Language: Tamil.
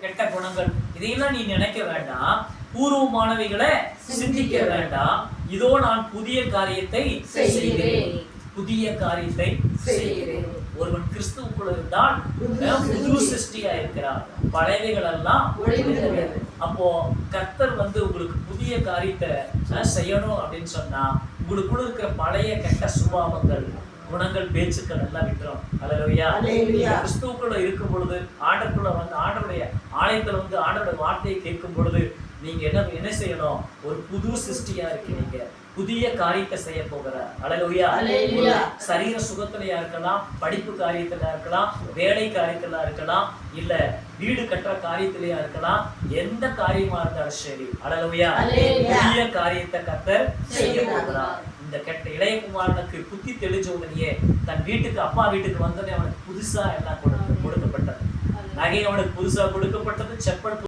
கெட்ட குணங்கள் இதையெல்லாம் நீ நினைக்க வேண்டாம். பூர்வமானவைகளை சிந்திக்க வேண்டாம். இதோ நான் புதிய காரியத்தை செய்கிறேன், புதிய காரியத்தை செய்கிறேன். ஒருவன் கிறிஸ்துவுக்குள்ள இருந்தால் புது சிருஷ்டியா இருக்கிறார், பழையவைகள் எல்லாம். அப்போ கர்த்தர் உங்களுக்கு புதிய காரியத்தை செய்யணும் அப்படின்னு சொன்னா உங்களுக்குள்ள இருக்கிற பழைய கெட்ட சுபாவங்கள், குணங்கள், பேச்சுக்கள் எல்லாம் விட்டுரும். அல்லேலூயா. கிறிஸ்துவுக்குள்ள இருக்கும் பொழுது, ஆண்டவருக்குள்ள ஆண்டவருடைய ஆலயத்துல ஆண்டவருடைய வார்த்தையை கேட்கும் பொழுது நீங்க என்ன செய்யணும்? ஒரு புது சிருஷ்டியா இருக்கிறீங்க, புதிய காரியத்தை செய்ய போகிற. அல்லேலூயா. சரீர சுகத்திலையா இருக்கலாம், படிப்பு காரியத்திலா இருக்கலாம், வேலை காரியத்திலா இருக்கலாம், இல்ல வீடு கட்டுற காரியத்திலேயா இருக்கலாம், எந்த காரியமா இருந்தாலும் சரி. அல்லேலூயா. புதிய காரியத்தை கர்த்தர் செய்ய போகிறார். இந்த கெட்ட இளையகுமாரனுக்கு புத்தி தெளிஞ்ச உடனே தன் வீட்டுக்கு, அப்பா வீட்டுக்கு வந்தோடனே அவனுக்கு புதுசா எல்லாம் கொடுக்கப்பட்டது. நகை அவனுக்கு புதுசா கொடுக்கப்பட்டது, செப்பல்